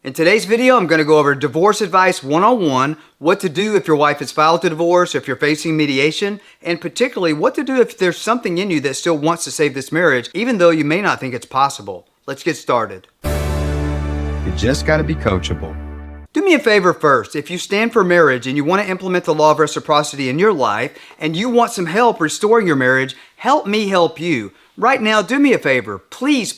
In today's video, I'm going to go over Divorce Advice 101, what to do if your wife has filed to divorce, if you're facing mediation, and particularly what to do if there's something in you that still wants to save this marriage, even though you may not think it's possible. Let's get started. You just got to be coachable. Do me a favor first. If you stand for marriage and you want to implement the law of reciprocity in your life and you want some help restoring your marriage, help me help you. Right now, do me a favor. Please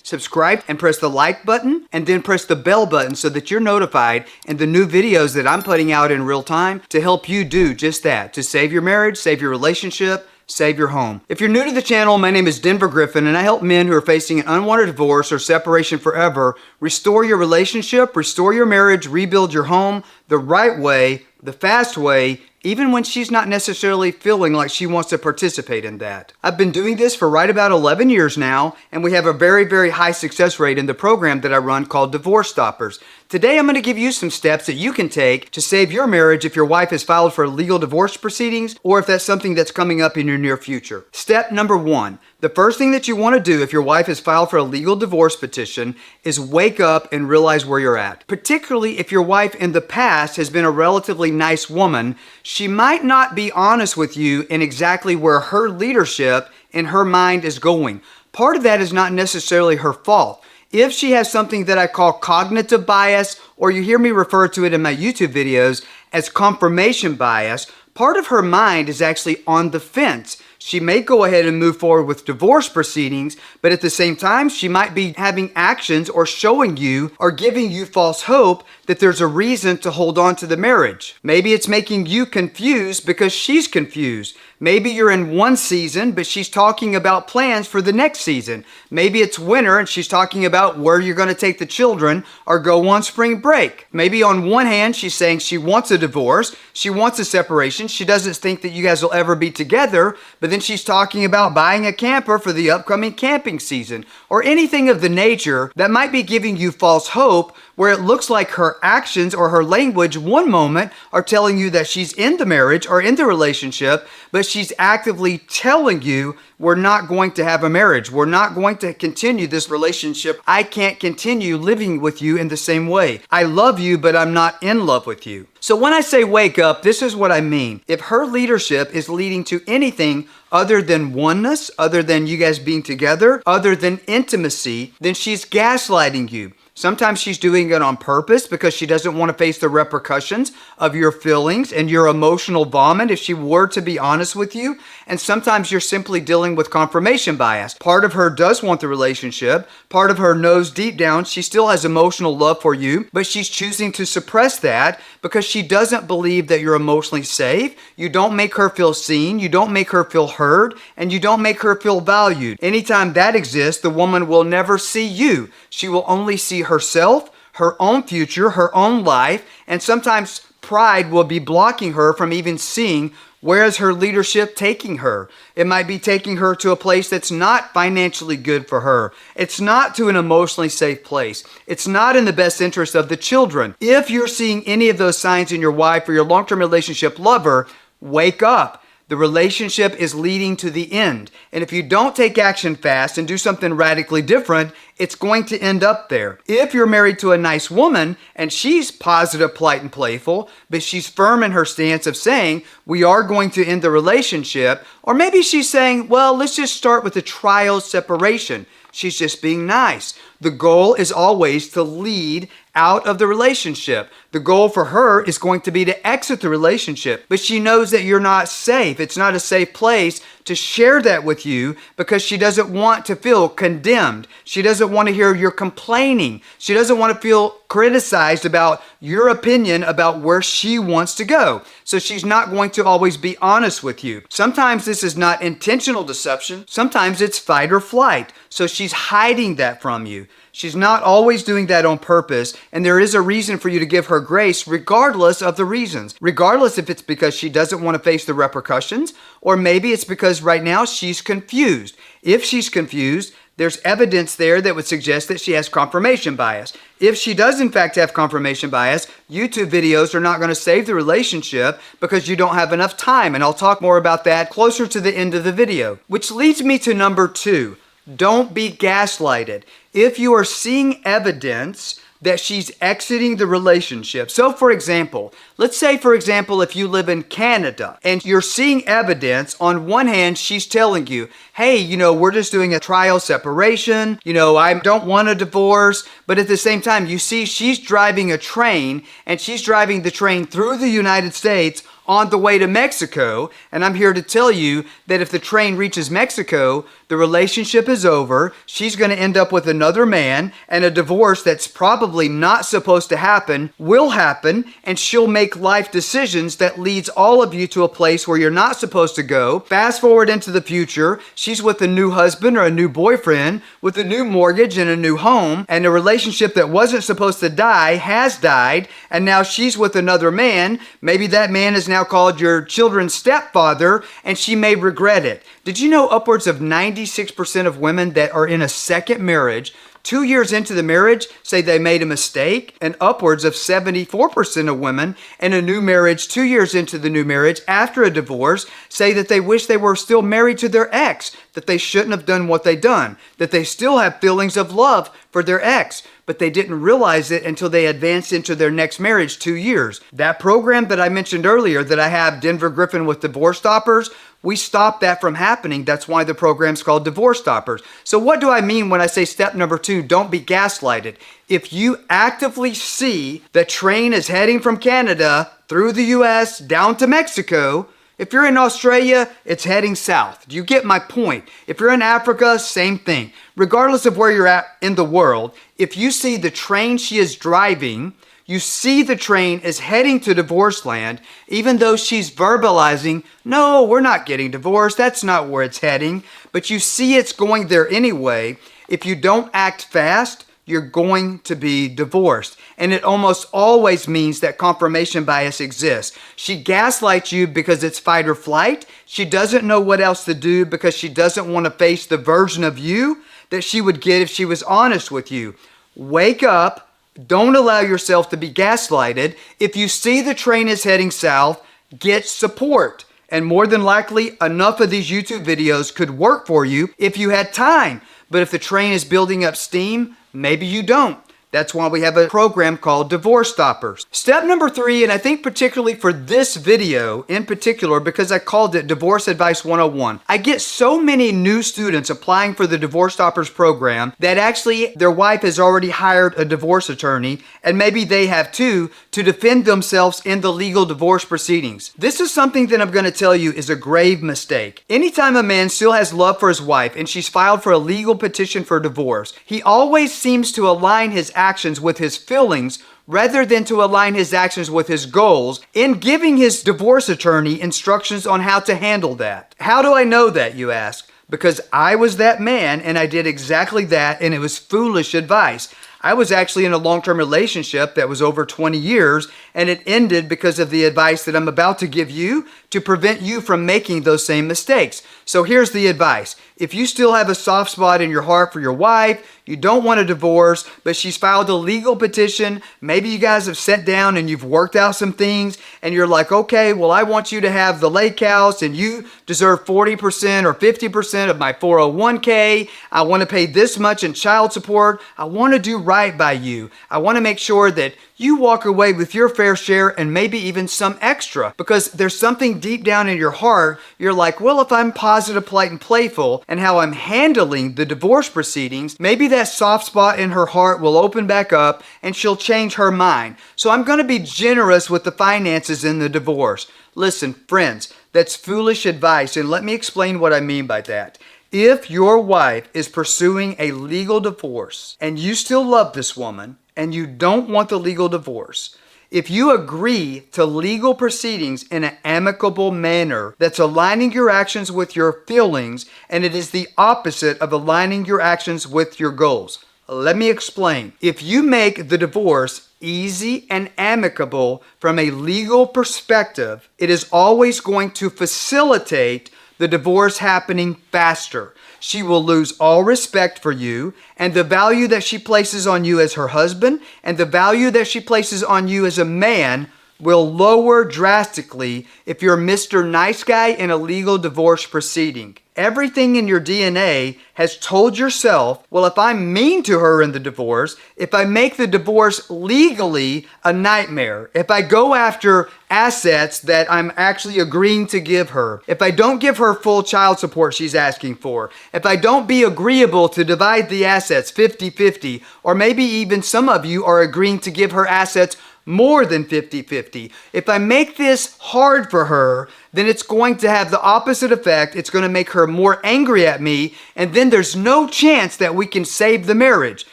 subscribe and press the like button and then press the bell button so that you're notified in the new videos that I'm putting out in real time to help you do just that, to save your marriage, save your relationship, save your home. If you're new to the channel, my name is Griffin and I help men who are facing an unwanted divorce or separation forever restore your relationship, restore your marriage, rebuild your home the right way, the fast way, even when she's not necessarily feeling like she wants to participate in that. I've been doing this for right about 11 years now, and we have a very high success rate in the program that I run called DivorceStoppers. Today I'm going to give you some steps that you can take to save your marriage if your wife has filed for legal divorce proceedings or if that's something that's coming up in your near future. Step number 1. The first thing that you want to do if your wife has filed for a legal divorce petition is wake up and realize where you're at. Particularly if your wife in the past has been a relatively nice woman, she might not be honest with you in exactly where her leadership in her mind is going. Part of that is not necessarily her fault. If she has something that I call cognitive bias, or you hear me refer to it in my YouTube videos as confirmation bias, part of her mind is actually on the fence. She may go ahead and move forward with divorce proceedings, but at the same time, she might be having actions or showing you or giving you false hope that there's a reason to hold on to the marriage. Maybe it's making you confused because she's confused. Maybe you're in one season, but she's talking about plans for the next season. Maybe it's winter and she's talking about where you're going to take the children or go on spring break. Maybe on one hand, she's saying she wants a divorce, she wants a separation, she doesn't think that you guys will ever be together, but then she's talking about buying a camper for the upcoming camping season or anything of the nature that might be giving you false hope where it looks like her actions or her language one moment are telling you that she's in the marriage or in the relationship, but she's actively telling you we're not going to have a marriage. We're not going to continue this relationship. I can't continue living with you in the same way. I love you, but I'm not in love with you. So when I say wake up, this is what I mean. If her leadership is leading to anything other than oneness, other than you guys being together, other than intimacy, then she's gaslighting you. Sometimes she's doing it on purpose because she doesn't want to face the repercussions of your feelings and your emotional vomit if she were to be honest with you. And sometimes you're simply dealing with confirmation bias. Part of her does want the relationship. Part of her knows deep down she still has emotional love for you, but she's choosing to suppress that because she doesn't believe that you're emotionally safe. You don't make her feel seen. You don't make her feel heard, and you don't make her feel valued. Anytime that exists, the woman will never see you. She will only see herself, her own future, her own life, and sometimes pride will be blocking her from even seeing where is her leadership taking her. It might be taking her to a place that's not financially good for her. It's not to an emotionally safe place. It's not in the best interest of the children. If you're seeing any of those signs in your wife or your long-term relationship lover, wake up. The relationship is leading to the end. And if you don't take action fast and do something radically different, it's going to end up there. If you're married to a nice woman and she's positive, polite, and playful, but she's firm in her stance of saying, we are going to end the relationship, or maybe she's saying, well, let's just start with a trial separation. She's just being nice. The goal is always to lead out of the relationship. The goal for her is going to be to exit the relationship, but she knows that you're not safe. It's not a safe place to share that with you because she doesn't want to feel condemned. She doesn't want to hear you're complaining. She doesn't want to feel criticized about your opinion about where she wants to go. So she's not going to always be honest with you. Sometimes this is not intentional deception. Sometimes it's fight or flight. So she's hiding that from you. She's not always doing that on purpose, and there is a reason for you to give her grace regardless of the reasons. Regardless if it's because she doesn't want to face the repercussions, or maybe it's because right now she's confused. If she's confused, there's evidence there that would suggest that she has confirmation bias. If she does in fact have confirmation bias, YouTube videos are not going to save the relationship because you don't have enough time, and I'll talk more about that closer to the end of the video. Which leads me to number 2. Don't be gaslighted. If you are seeing evidence that she's exiting the relationship. So for example, let's say for example, if you live in Canada and you're seeing evidence, on one hand, she's telling you, hey, we're just doing a trial separation. I don't want a divorce. But at the same time, you see she's driving a train and she's driving the train through the United States on the way to Mexico. And I'm here to tell you that if the train reaches Mexico, the relationship is over. She's going to end up with another man, and a divorce that's probably not supposed to happen will happen, and she'll make life decisions that leads all of you to a place where you're not supposed to go. Fast forward into the future, she's with a new husband or a new boyfriend with a new mortgage and a new home, and a relationship that wasn't supposed to die has died, and now she's with another man. Maybe that man is now called your children's stepfather, and she may regret it. Did you know upwards of 96% of women that are in a second marriage 2 years into the marriage say they made a mistake, and upwards of 74% of women in a new marriage 2 years into the new marriage after a divorce say that they wish they were still married to their ex, that they shouldn't have done what they done, that they still have feelings of love for their ex, but they didn't realize it until they advanced into their next marriage 2 years. That program that I mentioned earlier that I have, Denver Griffin with DivorceStoppers, we stopped that from happening. That's why the program's called DivorceStoppers. So what do I mean when I say step number 2, don't be gaslighted? If you actively see the train is heading from Canada through the US down to Mexico, if you're in Australia, it's heading south. Do you get my point? If you're in Africa, same thing. Regardless of where you're at in the world, if you see the train she is driving, you see the train is heading to divorce land, even though she's verbalizing, no, we're not getting divorced, that's not where it's heading, but you see it's going there anyway. If you don't act fast, you're going to be divorced. And it almost always means that confirmation bias exists. She gaslights you because it's fight or flight. She doesn't know what else to do because she doesn't want to face the version of you that she would get if she was honest with you. Wake up. Don't allow yourself to be gaslighted. If you see the train is heading south, get support. And more than likely, enough of these YouTube videos could work for you if you had time. But if the train is building up steam, maybe you don't. That's why we have a program called DivorceStoppers. Step number 3, and I think particularly for this video in particular, because I called it Divorce Advice 101, I get so many new students applying for the DivorceStoppers program that actually their wife has already hired a divorce attorney, and maybe they have too, to defend themselves in the legal divorce proceedings. This is something that I'm going to tell you is a grave mistake. Anytime a man still has love for his wife and she's filed for a legal petition for divorce, he always seems to align his actions with his feelings rather than to align his actions with his goals in giving his divorce attorney instructions on how to handle that. How do I know that, you ask? Because I was that man and I did exactly that, and it was foolish advice. I was actually in a long-term relationship that was over 20 years, and it ended because of the advice that I'm about to give you to prevent you from making those same mistakes. So here's the advice. If you still have a soft spot in your heart for your wife, you don't want a divorce, but she's filed a legal petition, maybe you guys have sat down and you've worked out some things, and you're like, okay, well, I want you to have the lake house, and you deserve 40% or 50% of my 401k. I want to pay this much in child support. I want to do right by you. I want to make sure that you walk away with your fair share and maybe even some extra, because there's something deep down in your heart. You're like, well, if I'm positive, polite, and playful and how I'm handling the divorce proceedings, maybe that soft spot in her heart will open back up and she'll change her mind. So I'm going to be generous with the finances in the divorce. Listen, friends, that's foolish advice, and let me explain what I mean by that. If your wife is pursuing a legal divorce and you still love this woman and you don't want the legal divorce, if you agree to legal proceedings in an amicable manner that's aligning your actions with your feelings, and it is the opposite of aligning your actions with your goals. Let me explain. If you make the divorce easy and amicable from a legal perspective, it is always going to facilitate the divorce happening faster. She will lose all respect for you and the value that she places on you as her husband, and the value that she places on you as a man will lower drastically if you're Mr. Nice Guy in a legal divorce proceeding. Everything in your DNA has told yourself, well, if I'm mean to her in the divorce, if I make the divorce legally a nightmare, if I go after assets that I'm actually agreeing to give her, if I don't give her full child support she's asking for, if I don't be agreeable to divide the assets 50-50, or maybe even some of you are agreeing to give her assets more than 50-50. If I make this hard for her, then it's going to have the opposite effect. It's going to make her more angry at me, and then there's no chance that we can save the marriage.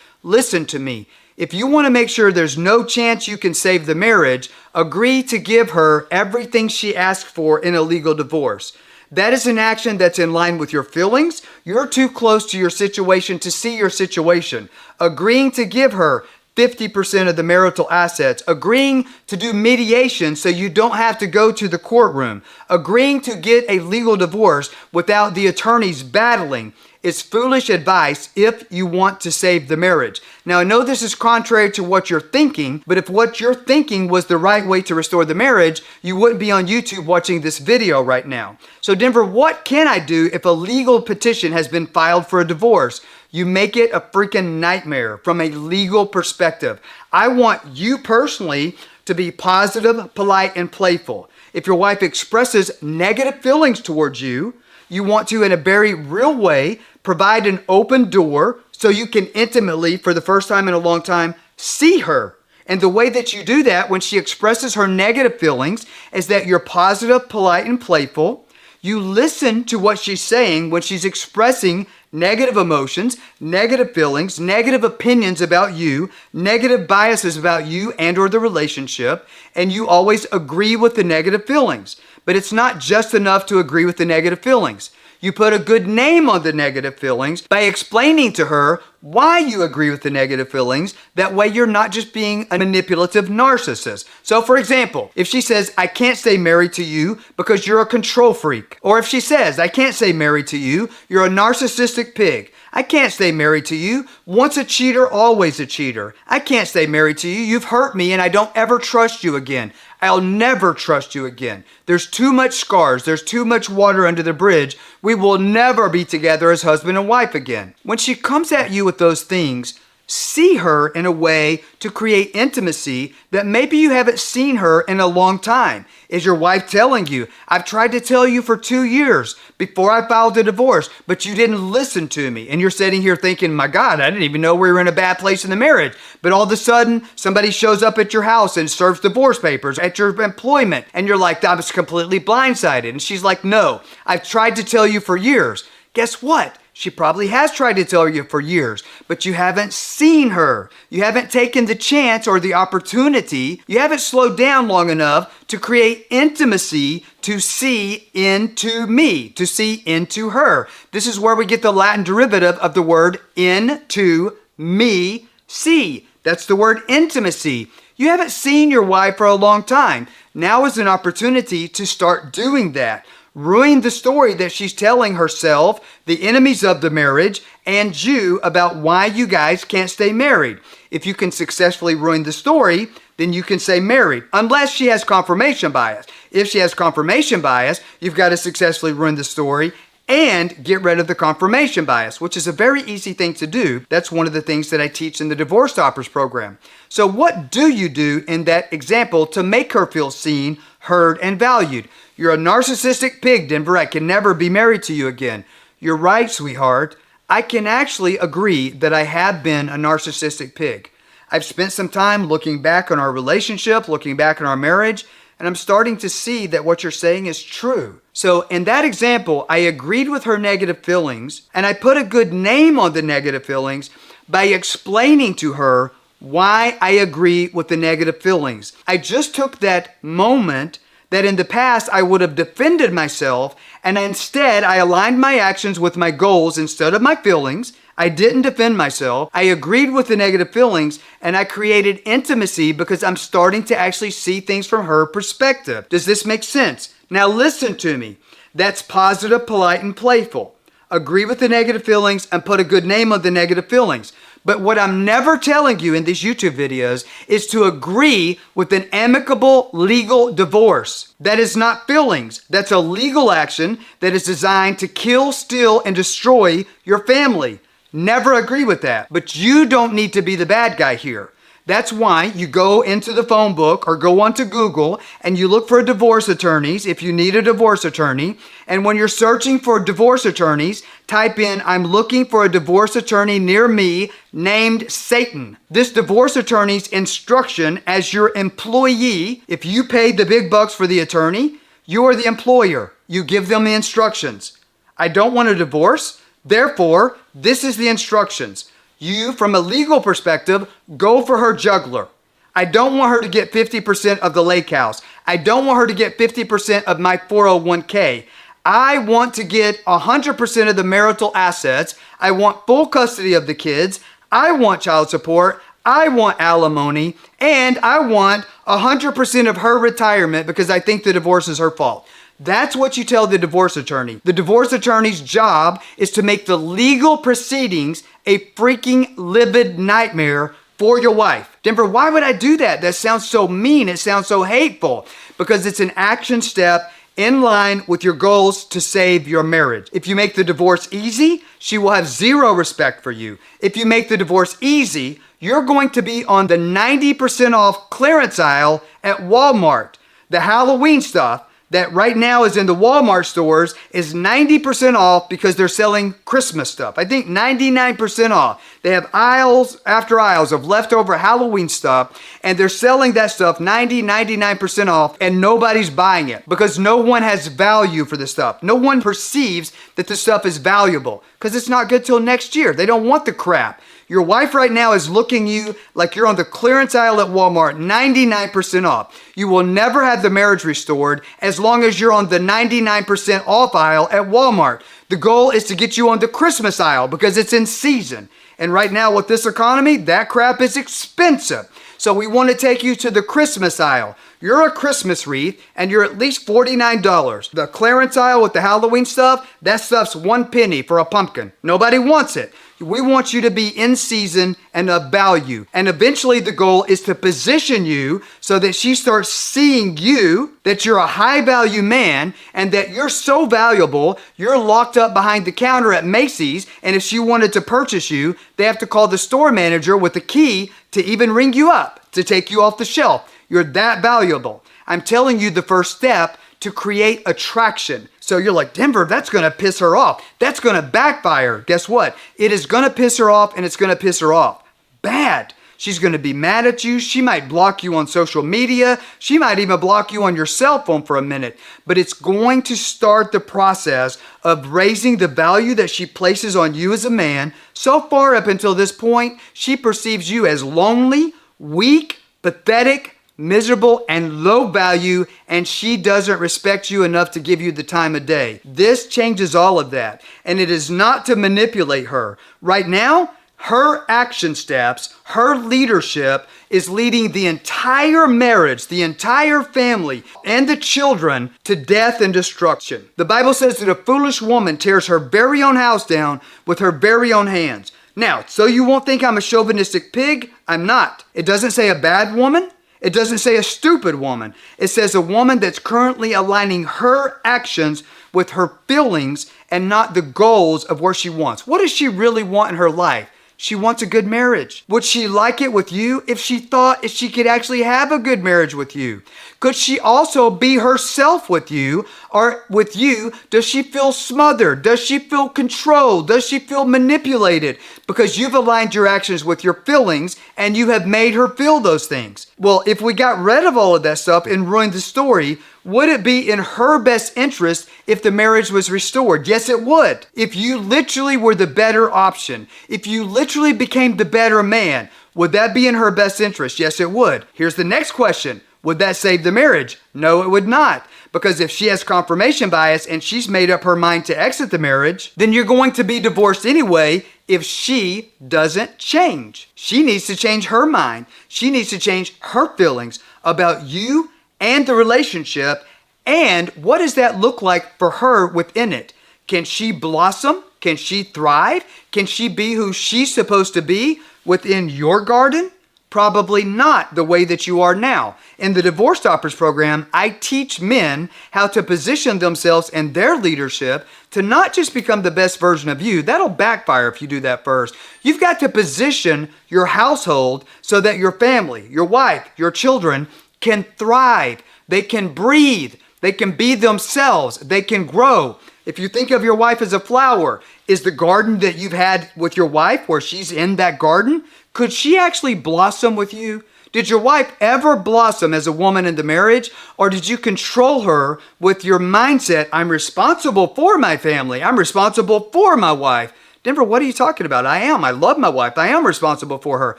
Listen to me. If you want to make sure there's no chance you can save the marriage, agree to give her everything she asks for in a legal divorce. That is an action that's in line with your feelings. You're too close to your situation to see your situation. Agreeing to give her 50% of the marital assets, agreeing to do mediation so you don't have to go to the courtroom, agreeing to get a legal divorce without the attorneys battling is foolish advice if you want to save the marriage. Now, I know this is contrary to what you're thinking, but if what you're thinking was the right way to restore the marriage, you wouldn't be on YouTube watching this video right now. So Denver, what can I do if a legal petition has been filed for a divorce? You make it a freaking nightmare from a legal perspective. I want you personally to be positive, polite, and playful. If your wife expresses negative feelings towards you, you want to, in a very real way, provide an open door so you can intimately, for the first time in a long time, see her. And the way that you do that when she expresses her negative feelings is that you're positive, polite, and playful. You listen to what she's saying when she's expressing negative emotions, negative feelings, negative opinions about you, negative biases about you and or the relationship, and you always agree with the negative feelings. But it's not just enough to agree with the negative feelings. You put a good name on the negative feelings by explaining to her why you agree with the negative feelings. That way you're not just being a manipulative narcissist. So for example, if she says, I can't stay married to you because you're a control freak. Or if she says, I can't stay married to you, you're a narcissistic pig. I can't stay married to you. Once a cheater, always a cheater. I can't stay married to you. You've hurt me and I don't ever trust you again. I'll never trust you again. There's too much scars. There's too much water under the bridge. We will never be together as husband and wife again. When she comes at you with those things, see her in a way to create intimacy that maybe you haven't seen her in a long time. Is your wife telling you, I've tried to tell you for 2 years before I filed a divorce, but you didn't listen to me. And you're sitting here thinking, my God, I didn't even know we were in a bad place in the marriage. But all of a sudden, somebody shows up at your house and serves divorce papers at your employment. And you're like, I was completely blindsided. And she's like, no, I've tried to tell you for years. Guess what? She probably has tried to tell you for years, but you haven't seen her. You haven't taken the chance or the opportunity. You haven't slowed down long enough to create intimacy to see into me, to see into her. This is where we get the Latin derivative of the word into me, see. That's the word intimacy. You haven't seen your wife for a long time. Now is an opportunity to start doing that. Ruin the story that she's telling herself, the enemies of the marriage, and you about why you guys can't stay married. If you can successfully ruin the story, then you can stay married, unless she has confirmation bias. If she has confirmation bias, you've got to successfully ruin the story and get rid of the confirmation bias, which is a very easy thing to do. That's one of the things that I teach in the DivorceStoppers program. So what do you do in that example to make her feel seen, heard, and valued? You're a narcissistic pig, Denver. I can never be married to you again. You're right, sweetheart. I can actually agree that I have been a narcissistic pig. I've spent some time looking back on our relationship, looking back on our marriage, and I'm starting to see that what you're saying is true. So in that example, I agreed with her negative feelings, and I put a good name on the negative feelings by explaining to her why I agree with the negative feelings. I just took that moment that in the past I would have defended myself, and instead I aligned my actions with my goals instead of my feelings. I didn't defend myself. I agreed with the negative feelings, and I created intimacy because I'm starting to actually see things from her perspective. Does this make sense? Now listen to me. That's positive, polite, and playful. Agree with the negative feelings and put a good name on the negative feelings. But what I'm never telling you in these YouTube videos is to agree with an amicable legal divorce. That is not feelings. That's a legal action that is designed to kill, steal, and destroy your family. Never agree with that. But you don't need to be the bad guy here. That's why you go into the phone book or go onto Google and you look for divorce attorneys if you need a divorce attorney. And when you're searching for divorce attorneys, type in, I'm looking for a divorce attorney near me named Satan. This divorce attorney's instruction as your employee, if you paid the big bucks for the attorney, you are the employer. You give them the instructions. I don't want a divorce. Therefore, this is the instructions. You, from a legal perspective, go for her jugular. I don't want her to get 50% of the lake house. I don't want her to get 50% of my 401k. I want to get 100% of the marital assets. I want full custody of the kids. I want child support. I want alimony. And I want 100% of her retirement because I think the divorce is her fault. That's what you tell the divorce attorney. The divorce attorney's job is to make the legal proceedings a freaking livid nightmare for your wife. Denver, why would I do that? That sounds so mean. It sounds so hateful because it's an action step in line with your goals to save your marriage. If you make the divorce easy, she will have zero respect for you. If you make the divorce easy, you're going to be on the 90% off clearance aisle at Walmart. The Halloween stuff that right now is in the Walmart stores is 90% off because they're selling Christmas stuff. I think 99% off. They have aisles after aisles of leftover Halloween stuff, and they're selling that stuff 99% off, and nobody's buying it because no one has value for this stuff. No one perceives that this stuff is valuable because it's not good till next year. They don't want the crap. Your wife right now is looking you like you're on the clearance aisle at Walmart, 99% off. You will never have the marriage restored as long as you're on the 99% off aisle at Walmart. The goal is to get you on the Christmas aisle because it's in season. And right now with this economy, that crap is expensive. So we want to take you to the Christmas aisle. You're a Christmas wreath and you're at least $49. The clearance aisle with the Halloween stuff, that stuff's 1 penny for a pumpkin. Nobody wants it. We want you to be in season and of value. And eventually the goal is to position you so that she starts seeing you, that you're a high value man and that you're so valuable, you're locked up behind the counter at Macy's. And if she wanted to purchase you, they have to call the store manager with a key to even ring you up, to take you off the shelf. You're that valuable. I'm telling you the first step to create attraction. So you're like, Denver, that's going to piss her off. That's going to backfire. Guess what? It is going to piss her off, and it's going to piss her off bad. She's going to be mad at you. She might block you on social media. She might even block you on your cell phone for a minute. But it's going to start the process of raising the value that she places on you as a man. So far up until this point, she perceives you as lonely, weak, pathetic, miserable, and low value, and she doesn't respect you enough to give you the time of day. This changes all of that, and it is not to manipulate her. Right now, her action steps, her leadership is leading the entire marriage, the entire family, and the children to death and destruction. The Bible says that a foolish woman tears her very own house down with her very own hands. Now, so you won't think I'm a chauvinistic pig, I'm not. It doesn't say a bad woman. It doesn't say a stupid woman. It says a woman that's currently aligning her actions with her feelings and not the goals of where she wants. What does she really want in her life? She wants a good marriage. Would she like it with you if she thought if she could actually have a good marriage with you? Could she also be herself with you? Or with you, does she feel smothered? Does she feel controlled? Does she feel manipulated? Because you've aligned your actions with your feelings and you have made her feel those things. Well, if we got rid of all of that stuff and ruined the story, would it be in her best interest if the marriage was restored? Yes, it would. If you literally were the better option, if you literally became the better man, would that be in her best interest? Yes, it would. Here's the next question. Would that save the marriage? No, it would not. Because if she has confirmation bias and she's made up her mind to exit the marriage, then you're going to be divorced anyway if she doesn't change. She needs to change her mind. She needs to change her feelings about you and the relationship. And what does that look like for her within it? Can she blossom? Can she thrive? Can she be who she's supposed to be? within your garden? Probably not the way that you are now. In the DivorceStoppers program, I teach men how to position themselves in their leadership to not just become the best version of you. That'll backfire if you do that first. You've got to position your household so that your family, your wife, your children can thrive. They can breathe. They can be themselves. They can grow. If you think of your wife as a flower, is the garden that you've had with your wife where she's in that garden, could she actually blossom with you? Did your wife ever blossom as a woman in the marriage? Or did you control her with your mindset, I'm responsible for my family. I'm responsible for my wife. Denver, what are you talking about? I am. I love my wife. I am responsible for her.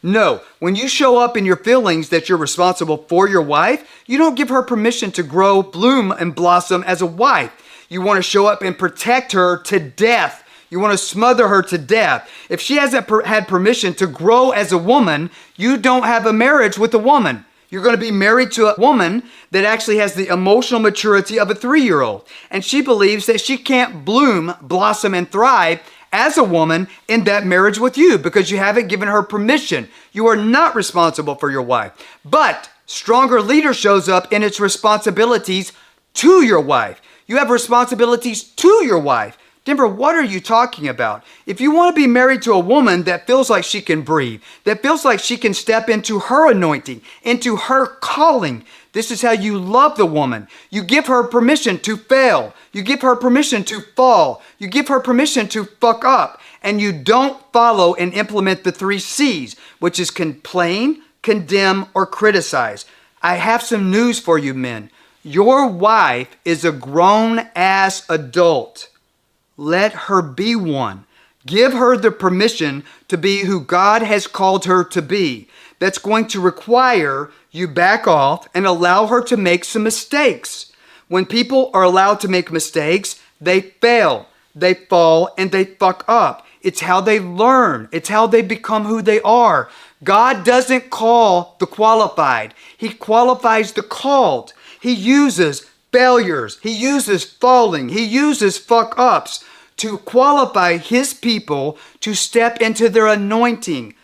No, when you show up in your feelings that you're responsible for your wife, you don't give her permission to grow, bloom, and blossom as a wife. You want to show up and protect her to death. You want to smother her to death. If she hasn't had permission to grow as a woman, you don't have a marriage with a woman. You're going to be married to a woman that actually has the emotional maturity of a 3-year-old. And she believes that she can't bloom, blossom, and thrive as a woman in that marriage with you because you haven't given her permission. You are not responsible for your wife. But stronger leader shows up in its responsibilities to your wife. You have responsibilities to your wife. Denver, what are you talking about? If you want to be married to a woman that feels like she can breathe, that feels like she can step into her anointing, into her calling, this is how you love the woman. You give her permission to fail. You give her permission to fall. You give her permission to fuck up. And you don't follow and implement the 3 C's, which is complain, condemn, or criticize. I have some news for you men. Your wife is a grown-ass adult. Let her be one. Give her the permission to be who God has called her to be. That's going to require you back off and allow her to make some mistakes. When people are allowed to make mistakes, they fail, they fall, and they fuck up. It's how they learn. It's how they become who they are. God doesn't call the qualified. He qualifies the called. He uses failures. He uses falling. He uses fuck ups to qualify his people to step into their anointing.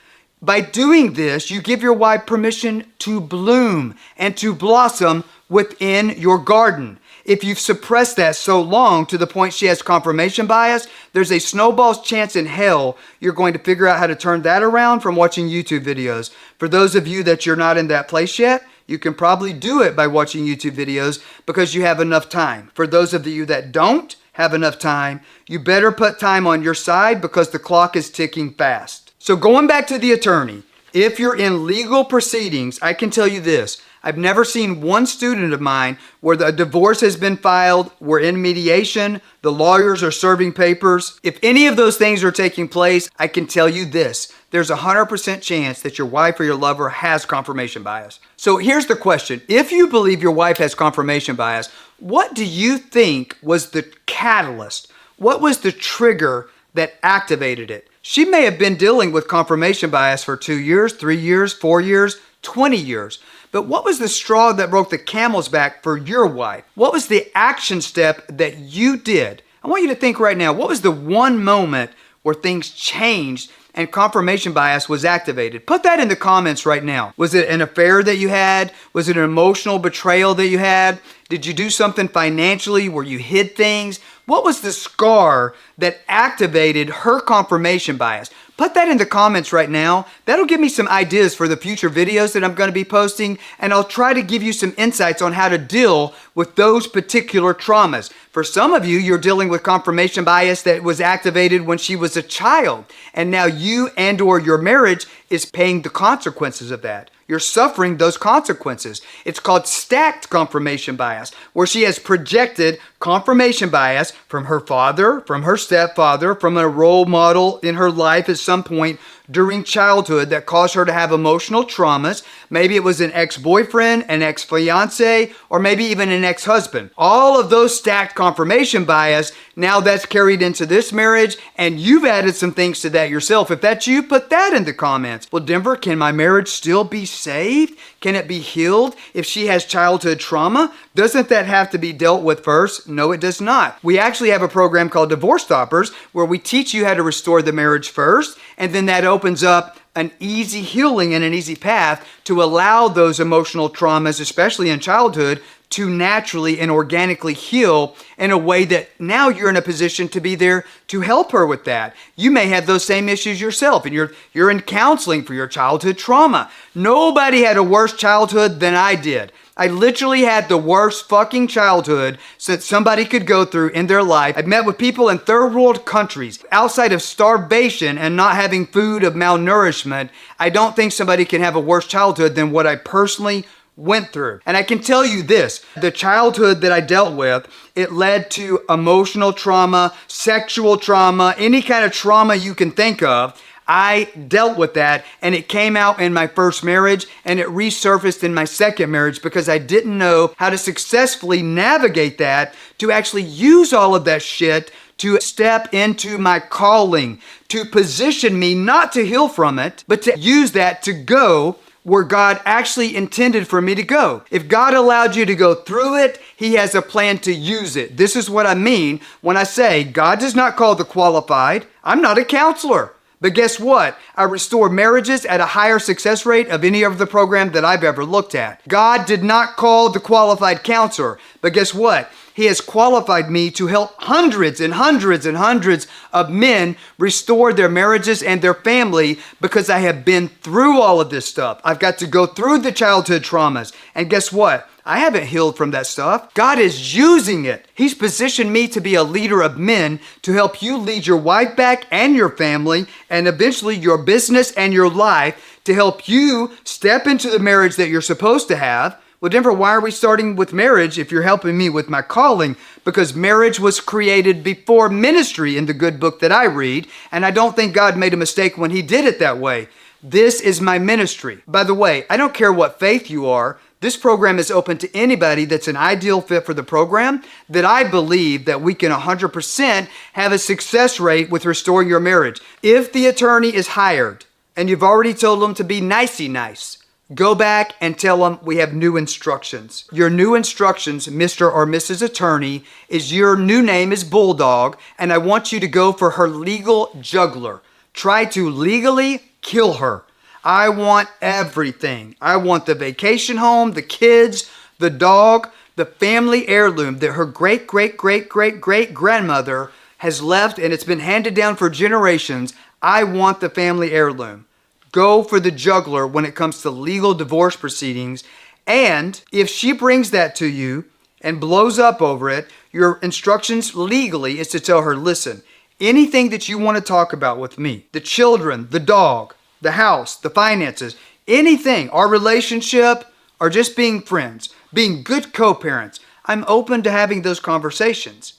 By doing this, you give your wife permission to bloom and to blossom within your garden. If you've suppressed that so long to the point she has confirmation bias, there's a snowball's chance in hell you're going to figure out how to turn that around from watching YouTube videos. For those of you that you're not in that place yet, you can probably do it by watching YouTube videos because you have enough time. For those of you that don't have enough time, you better put time on your side because the clock is ticking fast. So going back to the attorney, if you're in legal proceedings, I can tell you this. I've never seen one student of mine where a divorce has been filed, we're in mediation, the lawyers are serving papers. If any of those things are taking place, I can tell you this. There's a 100% chance that your wife or your lover has confirmation bias. So here's the question. If you believe your wife has confirmation bias, what do you think was the catalyst? What was the trigger that activated it? She may have been dealing with confirmation bias for 2 years, 3 years, 4 years, 20 years. But what was the straw that broke the camel's back for your wife? What was the action step that you did? I want you to think right now, what was the one moment where things changed and confirmation bias was activated? Put that in the comments right now. Was it an affair that you had? Was it an emotional betrayal that you had? Did you do something financially where you hid things? What was the scar that activated her confirmation bias? Put that in the comments right now. That'll give me some ideas for the future videos that I'm going to be posting, and I'll try to give you some insights on how to deal with those particular traumas. For some of you, you're dealing with confirmation bias that was activated when she was a child, and now you and or your marriage is paying the consequences of that. You're suffering those consequences. It's called stacked confirmation bias, where she has projected confirmation bias from her father, from her stepfather, from a role model in her life at some point during childhood that caused her to have emotional traumas. Maybe it was an ex-boyfriend, an ex-fiance, or maybe even an ex-husband. All of those stacked confirmation bias, now that's carried into this marriage, and you've added some things to that yourself. If that's you, put that in the comments. Well, Denver, can my marriage still be saved? Can it be healed if she has childhood trauma? Doesn't that have to be dealt with first? No, it does not. We actually have a program called DivorceStoppers where we teach you how to restore the marriage first, and then that opens up an easy healing and an easy path to allow those emotional traumas, especially in childhood, to naturally and organically heal in a way that now you're in a position to be there to help her with that. You may have those same issues yourself, and you're in counseling for your childhood trauma. Nobody had a worse childhood than I did. I literally had the worst fucking childhood that somebody could go through in their life. I've met with people in third world countries. Outside of starvation and not having food, of malnourishment, I don't think somebody can have a worse childhood than what I personally went through. And I can tell you this, the childhood that I dealt with, it led to emotional trauma, sexual trauma, any kind of trauma you can think of. I dealt with that, and it came out in my first marriage, and it resurfaced in my second marriage because I didn't know how to successfully navigate that, to actually use all of that shit to step into my calling, to position me not to heal from it, but to use that to go where God actually intended for me to go. If God allowed you to go through it, He has a plan to use it. This is what I mean when I say God does not call the qualified. I'm not a counselor. But guess what? I restore marriages at a higher success rate of any of the program that I've ever looked at. God did not call the qualified counselor. But guess what? He has qualified me to help hundreds and hundreds and hundreds of men restore their marriages and their family because I have been through all of this stuff. I've got to go through the childhood traumas. And guess what? I haven't healed from that stuff. God is using it. He's positioned me to be a leader of men to help you lead your wife back and your family and eventually your business and your life to help you step into the marriage that you're supposed to have. Well, Denver, why are we starting with marriage if you're helping me with my calling? Because marriage was created before ministry in the good book that I read, and I don't think God made a mistake when He did it that way. This is my ministry. By the way, I don't care what faith you are. This program is open to anybody that's an ideal fit for the program, that I believe that we can 100% have a success rate with restoring your marriage. If the attorney is hired and you've already told them to be nicey nice, go back and tell them we have new instructions. Your new instructions, Mr. or Mrs. Attorney, is your new name is Bulldog, and I want you to go for her legal jugular. Try to legally kill her. I want everything. I want the vacation home, the kids, the dog, the family heirloom that her great-great-great-great-great-grandmother has left, and it's been handed down for generations. I want the family heirloom. Go for the jugular when it comes to legal divorce proceedings. And if she brings that to you and blows up over it, your instructions legally is to tell her, listen, anything that you want to talk about with me, the children, the dog, the house, the finances, anything, our relationship, or just being friends, being good co-parents, I'm open to having those conversations.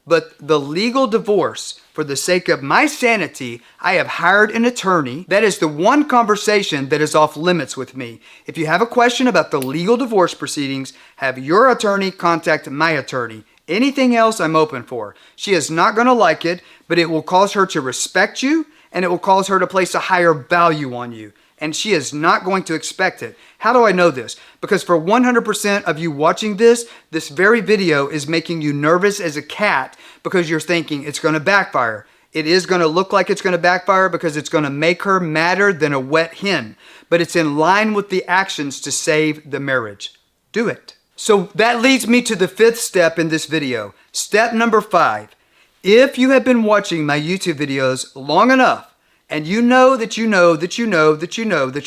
But the legal divorce, for the sake of my sanity, I have hired an attorney. That is the one conversation that is off limits with me. If you have a question about the legal divorce proceedings, have your attorney contact my attorney. Anything else I'm open for. She is not going to like it, but it will cause her to respect you, and it will cause her to place a higher value on you. And she is not going to expect it. How do I know this? Because for 100% of you watching this very video is making you nervous as a cat because you're thinking it's going to backfire. It is going to look like it's going to backfire because it's going to make her madder than a wet hen. But it's in line with the actions to save the marriage. Do it. So that leads me to the fifth step in this video. Step number 5. If you have been watching my YouTube videos long enough, and you know that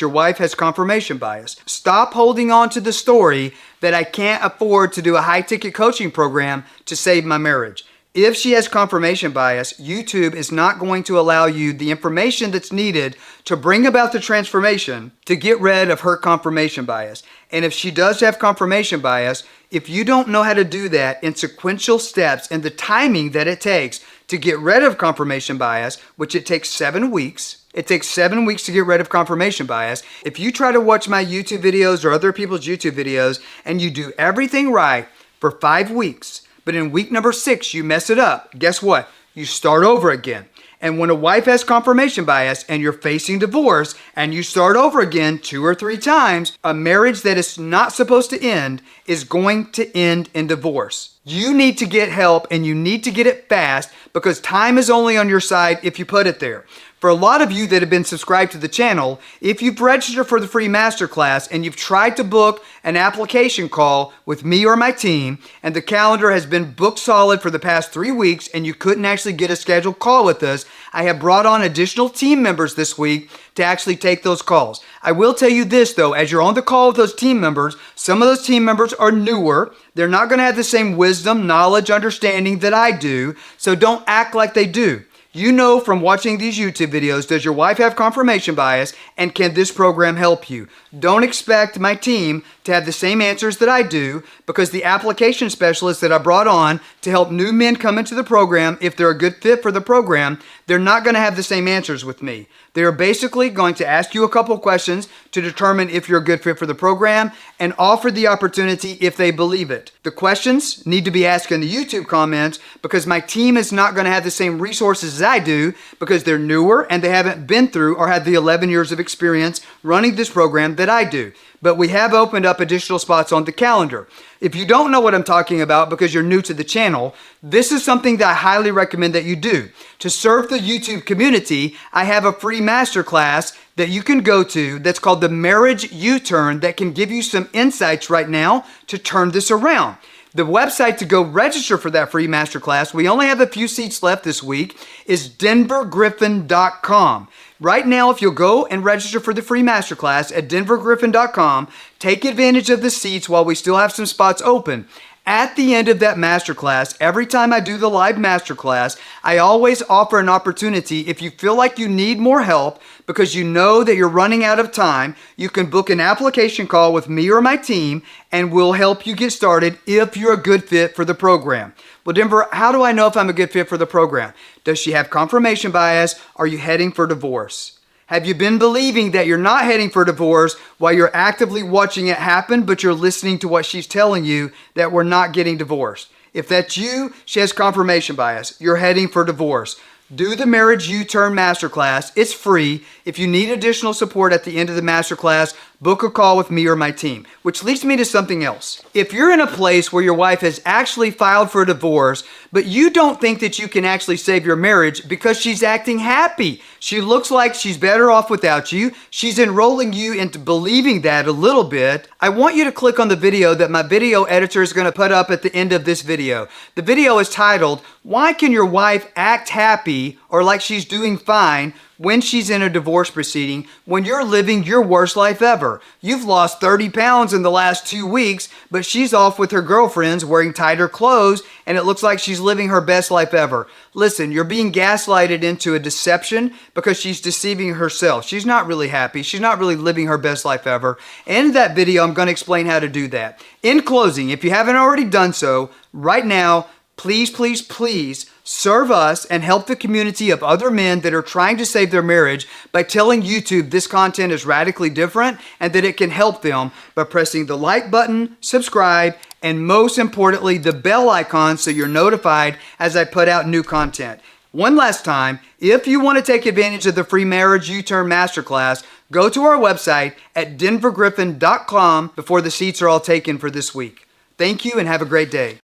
your wife has confirmation bias, stop holding on to the story that I can't afford to do a high-ticket coaching program to save my marriage. If she has confirmation bias, YouTube is not going to allow you the information that's needed to bring about the transformation to get rid of her confirmation bias. And if she does have confirmation bias, if you don't know how to do that in sequential steps and the timing that it takes to get rid of confirmation bias, which it takes 7 weeks. It takes 7 weeks to get rid of confirmation bias. If you try to watch my YouTube videos or other people's YouTube videos and you do everything right for 5 weeks, but in week number 6 you mess it up, guess what? You start over again. And when a wife has confirmation bias and you're facing divorce and you start over again 2 or 3 times, a marriage that is not supposed to end is going to end in divorce. You need to get help and you need to get it fast because time is only on your side if you put it there. For a lot of you that have been subscribed to the channel, if you've registered for the free masterclass and you've tried to book an application call with me or my team, and the calendar has been booked solid for the past 3 weeks and you couldn't actually get a scheduled call with us, I have brought on additional team members this week to actually take those calls. I will tell you this though, as you're on the call with those team members, some of those team members are newer. They're not going to have the same wisdom, knowledge, understanding that I do, so don't act like they do. You know from watching these YouTube videos, does your wife have confirmation bias, and can this program help you? Don't expect my team to have the same answers that I do, because the application specialists that I brought on to help new men come into the program, if they're a good fit for the program, they're not going to have the same answers with me. They are basically going to ask you a couple questions to determine if you're a good fit for the program and offer the opportunity if they believe it. The questions need to be asked in the YouTube comments, because my team is not going to have the same resources as I do, because they're newer and they haven't been through or had the 11 years of experience running this program that I do. But we have opened up additional spots on the calendar. If you don't know what I'm talking about because you're new to the channel, this is something that I highly recommend that you do. To serve the YouTube community, I have a free masterclass that you can go to that's called the Marriage U-Turn, that can give you some insights right now to turn this around. The website to go register for that free masterclass, we only have a few seats left this week, is DenverGriffin.com. Right now, if you'll go and register for the free masterclass at DenverGriffin.com, take advantage of the seats while we still have some spots open. At the end of that masterclass, every time I do the live masterclass, I always offer an opportunity. If you feel like you need more help because you know that you're running out of time, you can book an application call with me or my team, and we'll help you get started if you're a good fit for the program. Well, Denver, how do I know if I'm a good fit for the program? Does she have confirmation bias? Are you heading for divorce? Have you been believing that you're not heading for divorce while you're actively watching it happen, but you're listening to what she's telling you that we're not getting divorced? If that's you, she has confirmation bias. You're heading for divorce. Do the Marriage U-Turn Masterclass. It's free. If you need additional support at the end of the masterclass, book a call with me or my team. Which leads me to something else. If you're in a place where your wife has actually filed for a divorce, but you don't think that you can actually save your marriage because she's acting happy, she looks like she's better off without you, she's enrolling you into believing that a little bit, I want you to click on the video that my video editor is going to put up at the end of this video. The video is titled, "Why Can Your Wife Act Happy or Like She's Doing Fine when she's in a divorce proceeding when you're living your worst life ever? You've lost 30 pounds in the last 2 weeks, but she's off with her girlfriends wearing tighter clothes, and it looks like she's living her best life ever." Listen, you're being gaslighted into a deception because she's deceiving herself. She's not really happy. She's not really living her best life ever. In that video, I'm going to explain how to do that. In closing, if you haven't already done so, right now, please, please, please serve us and help the community of other men that are trying to save their marriage by telling YouTube this content is radically different and that it can help them by pressing the like button, subscribe, and most importantly, the bell icon so you're notified as I put out new content. One last time, if you want to take advantage of the free Marriage U-Turn Masterclass, go to our website at DenverGriffin.com before the seats are all taken for this week. Thank you and have a great day.